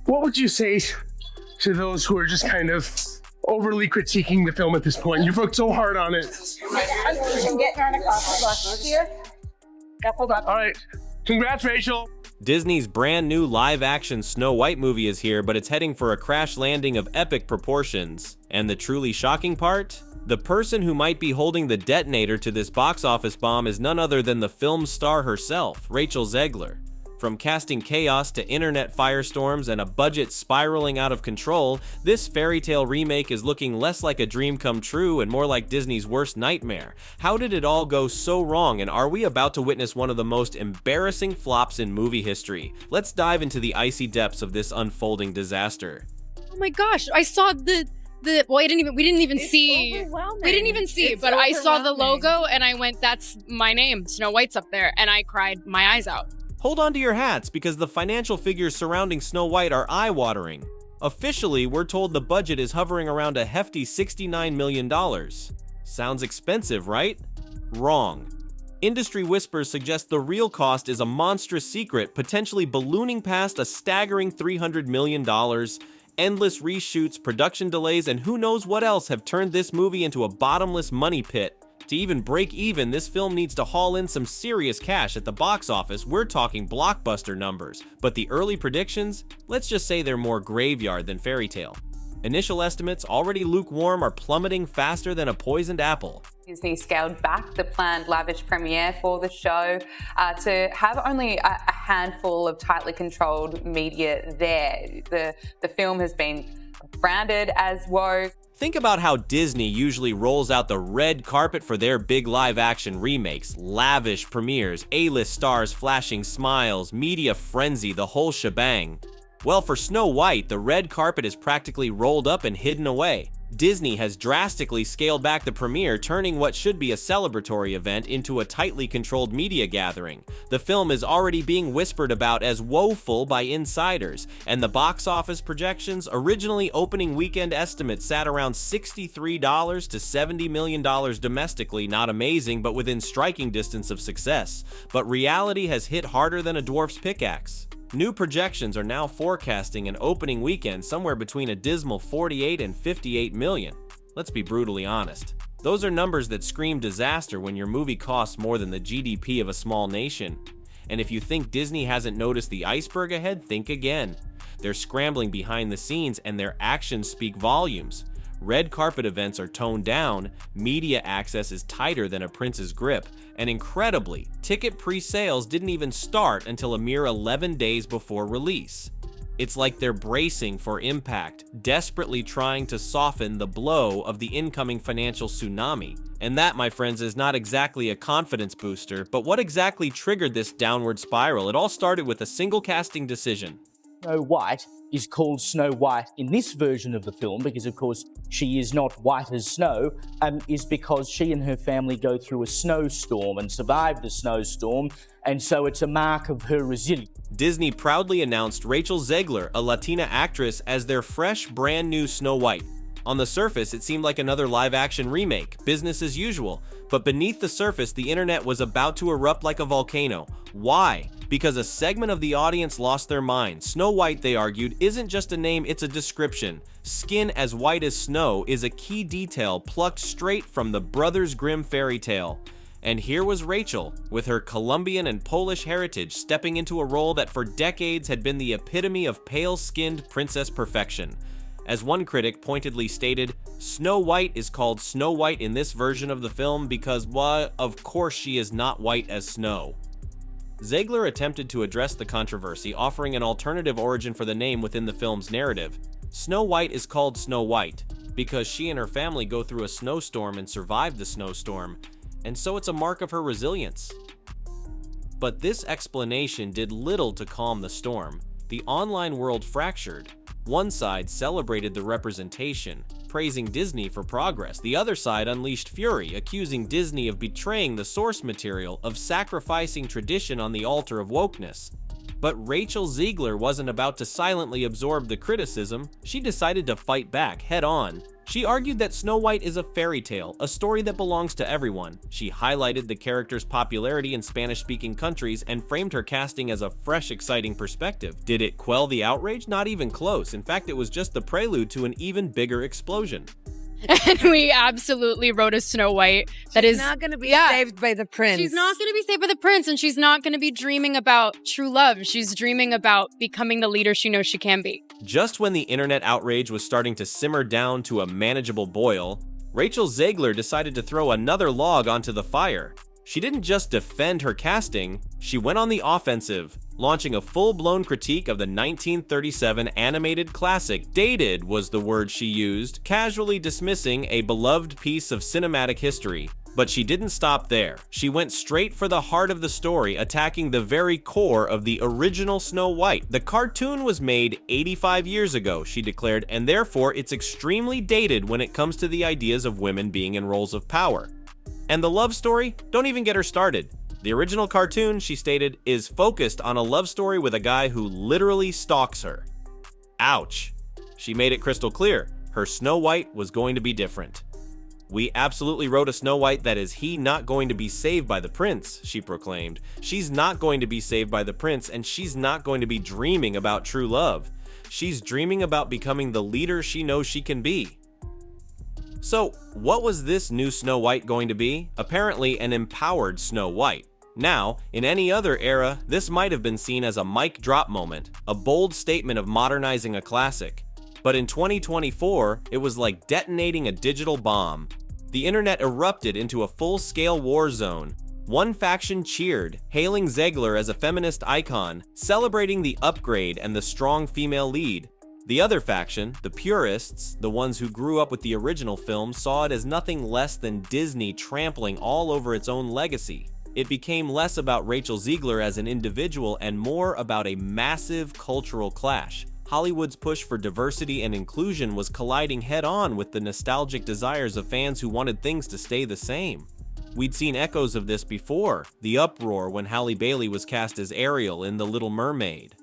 what would you say to those who are just kind of overly critiquing the film at this point? You've worked so hard on it. I'm getting on across here. Hold on. All right. Congrats, Rachel. Disney's brand new live-action Snow White movie is here, but it's heading for a crash landing of epic proportions. And the truly shocking part? The person who might be holding the detonator to this box office bomb is none other than the film's star herself, Rachel Zegler. From casting chaos to internet firestorms and a budget spiraling out of control, this fairy tale remake is looking less like a dream come true and more like Disney's worst nightmare. How did it all go so wrong, and are we about to witness one of the most embarrassing flops in movie history? Let's dive into the icy depths of this unfolding disaster. Oh my gosh, I saw the well, we didn't even see, but I saw the logo and I went, that's my name, Snow White's up there, and I cried my eyes out. Hold on to your hats, because the financial figures surrounding Snow White are eye-watering. Officially, we're told the budget is hovering around a hefty $69 million. Sounds expensive, right? Wrong. Industry whispers suggest the real cost is a monstrous secret, potentially ballooning past a staggering $300 million. Endless reshoots, production delays, and who knows what else have turned this movie into a bottomless money pit. To even break even, this film needs to haul in some serious cash at the box office. We're talking blockbuster numbers. But the early predictions? Let's just say they're more graveyard than fairy tale. Initial estimates, already lukewarm, are plummeting faster than a poisoned apple. Disney scaled back the planned lavish premiere for the show to have only a handful of tightly controlled media there. The film has been branded as woke. Think about how Disney usually rolls out the red carpet for their big live-action remakes, lavish premieres, A-list stars flashing smiles, media frenzy, the whole shebang. Well, for Snow White, the red carpet is practically rolled up and hidden away. Disney has drastically scaled back the premiere, turning what should be a celebratory event into a tightly controlled media gathering. The film is already being whispered about as woeful by insiders, and the box office projections, originally opening weekend estimates sat around $63 to $70 million domestically. Not amazing, but within striking distance of success. But reality has hit harder than a dwarf's pickaxe. New projections are now forecasting an opening weekend somewhere between a dismal 48 and 58 million. Let's be brutally honest. Those are numbers that scream disaster when your movie costs more than the GDP of a small nation. And if you think Disney hasn't noticed the iceberg ahead, think again. They're scrambling behind the scenes and their actions speak volumes. Red carpet events are toned down, media access is tighter than a prince's grip, and incredibly, ticket pre-sales didn't even start until a mere 11 days before release. It's like they're bracing for impact, desperately trying to soften the blow of the incoming financial tsunami. And that, my friends, is not exactly a confidence booster, but what exactly triggered this downward spiral? It all started with a single casting decision. Snow White is called Snow White in this version of the film because, of course, she is not white as snow, is because she and her family go through a snowstorm and survive the snowstorm, and so it's a mark of her resilience. Disney proudly announced Rachel Zegler, a Latina actress, as their fresh, brand new Snow White. On the surface, it seemed like another live-action remake, business as usual, but beneath the surface, the internet was about to erupt like a volcano. Why? Because a segment of the audience lost their mind. Snow White, they argued, isn't just a name, it's a description. Skin as white as snow is a key detail plucked straight from the Brothers Grimm fairy tale. And here was Rachel, with her Colombian and Polish heritage, stepping into a role that for decades had been the epitome of pale-skinned princess perfection. As one critic pointedly stated, Snow White is called Snow White in this version of the film because, well, of course she is not white as snow. Zegler attempted to address the controversy, offering an alternative origin for the name within the film's narrative. Snow White is called Snow White because she and her family go through a snowstorm and survive the snowstorm, and so it's a mark of her resilience. But this explanation did little to calm the storm. The online world fractured. One side celebrated the representation, praising Disney for progress. The other side unleashed fury, accusing Disney of betraying the source material, of sacrificing tradition on the altar of wokeness. But Rachel Zegler wasn't about to silently absorb the criticism. She decided to fight back head-on. She argued that Snow White is a fairy tale, a story that belongs to everyone. She highlighted the character's popularity in Spanish-speaking countries and framed her casting as a fresh, exciting perspective. Did it quell the outrage? Not even close. In fact, it was just the prelude to an even bigger explosion. And we absolutely wrote a Snow White that is not going to be saved by the prince. She's not going to be saved by the prince, and she's not going to be dreaming about true love. She's dreaming about becoming the leader she knows she can be. Just when the internet outrage was starting to simmer down to a manageable boil, Rachel Zegler decided to throw another log onto the fire. She didn't just defend her casting, she went on the offensive, launching a full-blown critique of the 1937 animated classic. Dated was the word she used, casually dismissing a beloved piece of cinematic history. But she didn't stop there. She went straight for the heart of the story, attacking the very core of the original Snow White. The cartoon was made 85 years ago, she declared, and therefore it's extremely dated when it comes to the ideas of women being in roles of power. And the love story? Don't even get her started. The original cartoon, she stated, is focused on a love story with a guy who literally stalks her. Ouch. She made it crystal clear. Her Snow White was going to be different. We absolutely wrote a Snow White that is he not going to be saved by the prince, she proclaimed. She's not going to be saved by the prince, and she's not going to be dreaming about true love. She's dreaming about becoming the leader she knows she can be. So, what was this new Snow White going to be? Apparently an empowered Snow White. Now, in any other era, this might have been seen as a mic drop moment, a bold statement of modernizing a classic. But in 2024, it was like detonating a digital bomb. The internet erupted into a full-scale war zone. One faction cheered, hailing Zegler as a feminist icon, celebrating the upgrade and the strong female lead. The other faction, the purists, the ones who grew up with the original film, saw it as nothing less than Disney trampling all over its own legacy. It became less about Rachel Zegler as an individual and more about a massive cultural clash. Hollywood's push for diversity and inclusion was colliding head-on with the nostalgic desires of fans who wanted things to stay the same. We'd seen echoes of this before, the uproar when Halle Bailey was cast as Ariel in The Little Mermaid.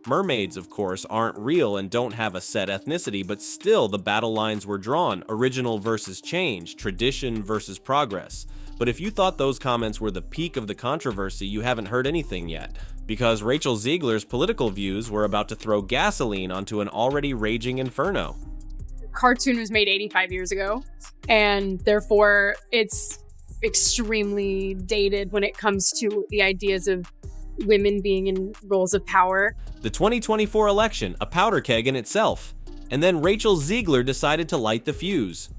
Mermaids, of course, aren't real and don't have a set ethnicity, but still the battle lines were drawn, original versus change, tradition versus progress. But if you thought those comments were the peak of the controversy, you haven't heard anything yet. Because Rachel Zegler's political views were about to throw gasoline onto an already raging inferno. The cartoon was made 85 years ago, and therefore it's extremely dated when it comes to the ideas of women being in roles of power. The 2024 election, a powder keg in itself. And then Rachel Zegler decided to light the fuse.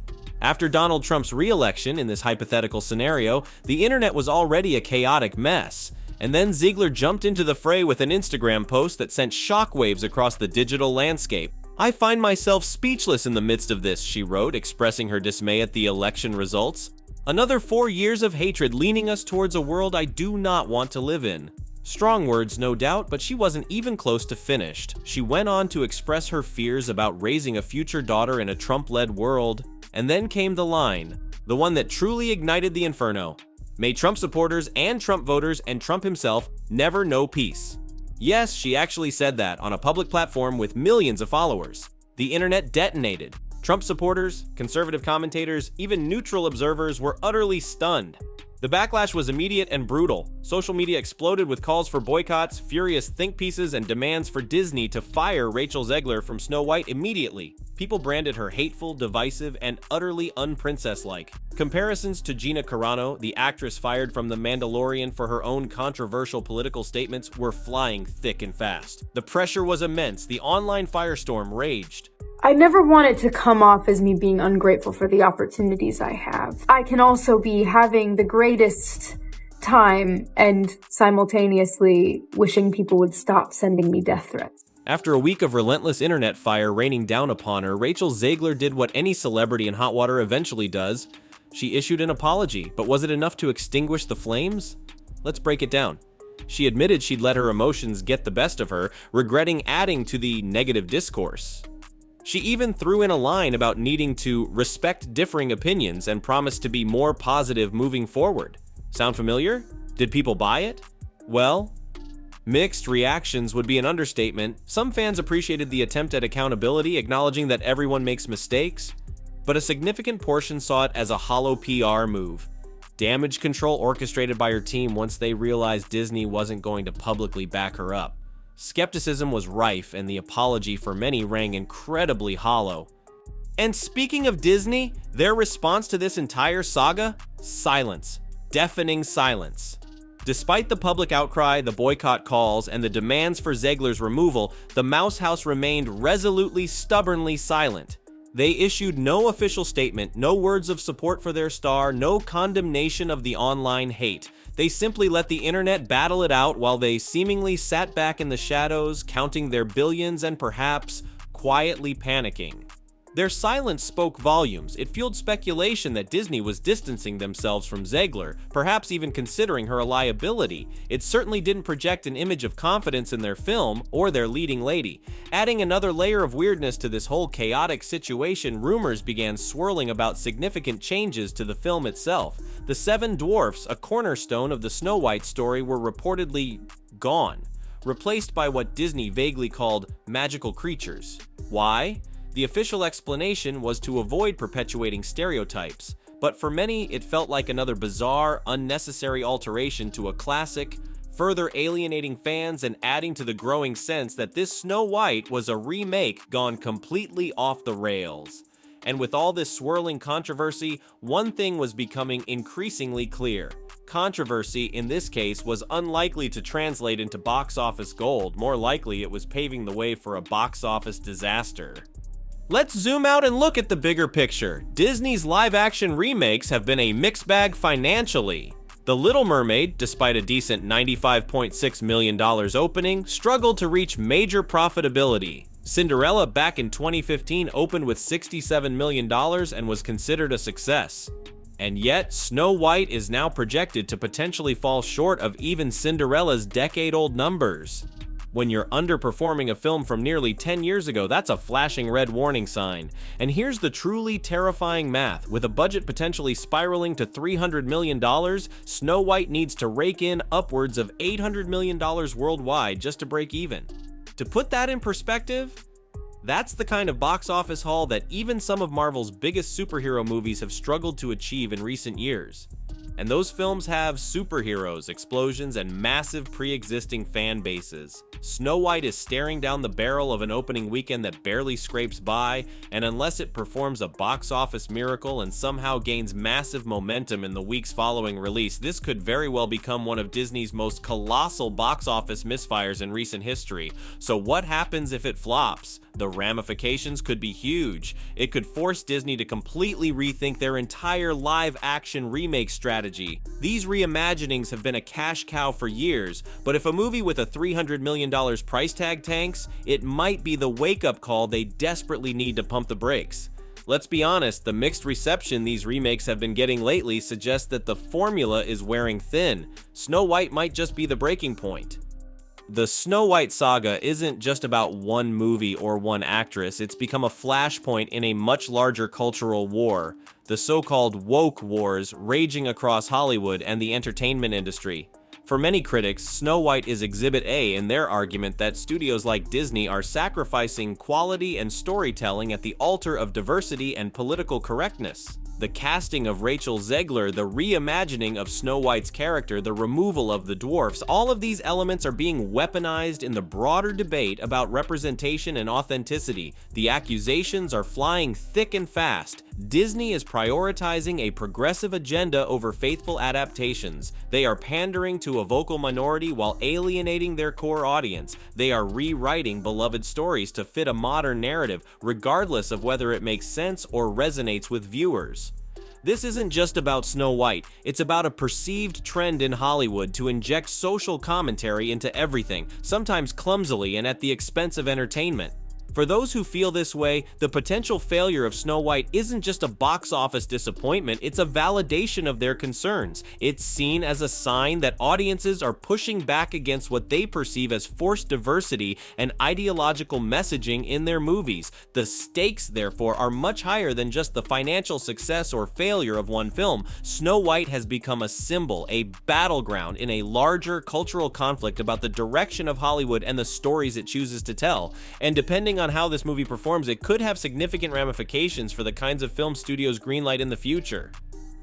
After Donald Trump's re-election in this hypothetical scenario, the internet was already a chaotic mess. And then Zegler jumped into the fray with an Instagram post that sent shockwaves across the digital landscape. "I find myself speechless in the midst of this," she wrote, expressing her dismay at the election results. "Another 4 years of hatred leaning us towards a world I do not want to live in." Strong words, no doubt, but she wasn't even close to finished. She went on to express her fears about raising a future daughter in a Trump-led world. And then came the line, the one that truly ignited the inferno. "May Trump supporters and Trump voters and Trump himself never know peace." Yes, she actually said that on a public platform with millions of followers. The internet detonated. Trump supporters, conservative commentators, even neutral observers were utterly stunned. The backlash was immediate and brutal. Social media exploded with calls for boycotts, furious think pieces, and demands for Disney to fire Rachel Zegler from Snow White immediately. People branded her hateful, divisive, and utterly unprincess-like. Comparisons to Gina Carano, the actress fired from The Mandalorian for her own controversial political statements, were flying thick and fast. The pressure was immense. The online firestorm raged. I never want it to come off as me being ungrateful for the opportunities I have. I can also be having the greatest time and simultaneously wishing people would stop sending me death threats. After a week of relentless internet fire raining down upon her, Rachel Zegler did what any celebrity in hot water eventually does. She issued an apology, but was it enough to extinguish the flames? Let's break it down. She admitted she'd let her emotions get the best of her, regretting adding to the negative discourse. She even threw in a line about needing to respect differing opinions and promised to be more positive moving forward. Sound familiar? Did people buy it? Well, Mixed reactions would be an understatement. Some fans appreciated the attempt at accountability, acknowledging that everyone makes mistakes, but a significant portion saw it as a hollow PR move. Damage control orchestrated by her team once they realized Disney wasn't going to publicly back her up. Skepticism was rife, and the apology for many rang incredibly hollow. And speaking of Disney, their response to this entire saga? Silence. Deafening silence. Despite the public outcry, the boycott calls, and the demands for Zegler's removal, the Mouse House remained resolutely, stubbornly silent. They issued no official statement, no words of support for their star, no condemnation of the online hate. They simply let the internet battle it out while they seemingly sat back in the shadows, counting their billions and perhaps quietly panicking. Their silence spoke volumes. It fueled speculation that Disney was distancing themselves from Zegler, perhaps even considering her a liability. It certainly didn't project an image of confidence in their film or their leading lady. Adding another layer of weirdness to this whole chaotic situation, rumors began swirling about significant changes to the film itself. The Seven Dwarfs, a cornerstone of the Snow White story, were reportedly gone, replaced by what Disney vaguely called magical creatures. Why? The official explanation was to avoid perpetuating stereotypes, but for many, it felt like another bizarre, unnecessary alteration to a classic, further alienating fans and adding to the growing sense that this Snow White was a remake gone completely off the rails. And with all this swirling controversy, one thing was becoming increasingly clear. Controversy, in this case, was unlikely to translate into box office gold. More likely, it was paving the way for a box office disaster. Let's zoom out and look at the bigger picture. Disney's live-action remakes have been a mixed bag financially. The Little Mermaid, despite a decent $95.6 million opening, struggled to reach major profitability. Cinderella back in 2015 opened with $67 million and was considered a success. And yet, Snow White is now projected to potentially fall short of even Cinderella's decade-old numbers. When you're underperforming a film from nearly 10 years ago, that's a flashing red warning sign. And here's the truly terrifying math. With a budget potentially spiraling to $300 million, Snow White needs to rake in upwards of $800 million worldwide just to break even. To put that in perspective, that's the kind of box office haul that even some of Marvel's biggest superhero movies have struggled to achieve in recent years. And those films have superheroes, explosions, and massive pre-existing fan bases. Snow White is staring down the barrel of an opening weekend that barely scrapes by, and unless it performs a box office miracle and somehow gains massive momentum in the weeks following release, this could very well become one of Disney's most colossal box office misfires in recent history. So what happens if it flops? The ramifications could be huge. It could force Disney to completely rethink their entire live-action remake strategy. These reimaginings have been a cash cow for years, but if a movie with a $300 million price tag tanks, it might be the wake-up call they desperately need to pump the brakes. Let's be honest, the mixed reception these remakes have been getting lately suggests that the formula is wearing thin. Snow White might just be the breaking point. The Snow White saga isn't just about one movie or one actress, it's become a flashpoint in a much larger cultural war, the so-called woke wars raging across Hollywood and the entertainment industry. For many critics, Snow White is Exhibit A in their argument that studios like Disney are sacrificing quality and storytelling at the altar of diversity and political correctness. The casting of Rachel Zegler, the reimagining of Snow White's character, the removal of the dwarfs, all of these elements are being weaponized in the broader debate about representation and authenticity. The accusations are flying thick and fast. Disney is prioritizing a progressive agenda over faithful adaptations. They are pandering to a vocal minority while alienating their core audience. They are rewriting beloved stories to fit a modern narrative, regardless of whether it makes sense or resonates with viewers. This isn't just about Snow White, it's about a perceived trend in Hollywood to inject social commentary into everything, sometimes clumsily and at the expense of entertainment. For those who feel this way, the potential failure of Snow White isn't just a box office disappointment, it's a validation of their concerns. It's seen as a sign that audiences are pushing back against what they perceive as forced diversity and ideological messaging in their movies. The stakes, therefore, are much higher than just the financial success or failure of one film. Snow White has become a symbol, a battleground in a larger cultural conflict about the direction of Hollywood and the stories it chooses to tell. And depending on how this movie performs, it could have significant ramifications for the kinds of film studios greenlight in the future.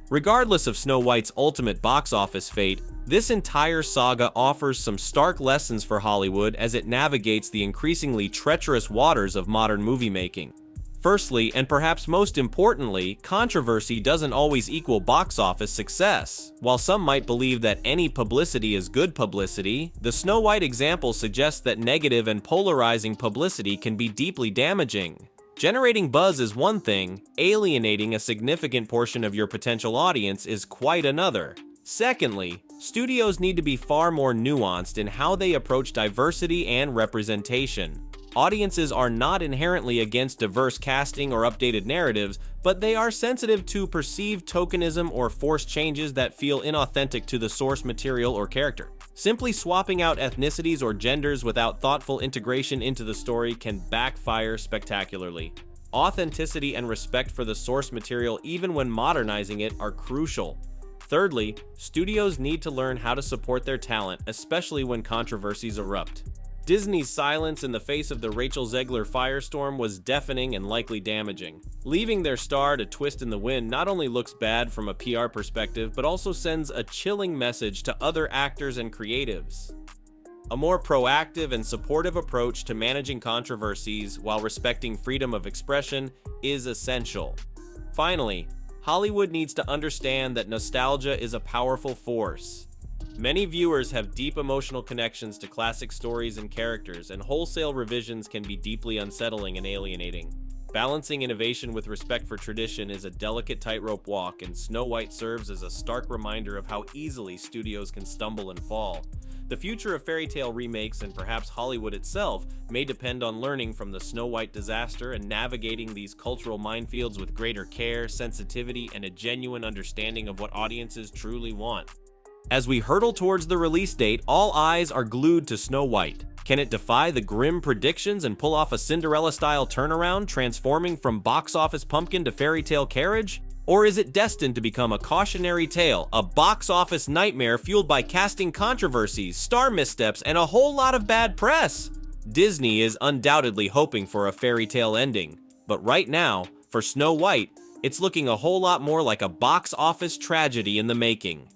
Regardless of Snow White's ultimate box office fate, this entire saga offers some stark lessons for Hollywood as it navigates the increasingly treacherous waters of modern movie making. Firstly, and perhaps most importantly, controversy doesn't always equal box office success. While some might believe that any publicity is good publicity, the Snow White example suggests that negative and polarizing publicity can be deeply damaging. Generating buzz is one thing, alienating a significant portion of your potential audience is quite another. Secondly, studios need to be far more nuanced in how they approach diversity and representation. Audiences are not inherently against diverse casting or updated narratives, but they are sensitive to perceived tokenism or forced changes that feel inauthentic to the source material or character. Simply swapping out ethnicities or genders without thoughtful integration into the story can backfire spectacularly. Authenticity and respect for the source material, even when modernizing it, are crucial. Thirdly, studios need to learn how to support their talent, especially when controversies erupt. Disney's silence in the face of the Rachel Zegler firestorm was deafening and likely damaging. Leaving their star to twist in the wind not only looks bad from a PR perspective, but also sends a chilling message to other actors and creatives. A more proactive and supportive approach to managing controversies while respecting freedom of expression is essential. Finally, Hollywood needs to understand that nostalgia is a powerful force. Many viewers have deep emotional connections to classic stories and characters, and wholesale revisions can be deeply unsettling and alienating. Balancing innovation with respect for tradition is a delicate tightrope walk, and Snow White serves as a stark reminder of how easily studios can stumble and fall. The future of fairy tale remakes, and perhaps Hollywood itself, may depend on learning from the Snow White disaster and navigating these cultural minefields with greater care, sensitivity, and a genuine understanding of what audiences truly want. As we hurtle towards the release date, all eyes are glued to Snow White. Can it defy the grim predictions and pull off a Cinderella-style turnaround, transforming from box office pumpkin to fairy tale carriage? Or is it destined to become a cautionary tale, a box office nightmare fueled by casting controversies, star missteps, and a whole lot of bad press? Disney is undoubtedly hoping for a fairy tale ending, but right now, for Snow White, it's looking a whole lot more like a box office tragedy in the making.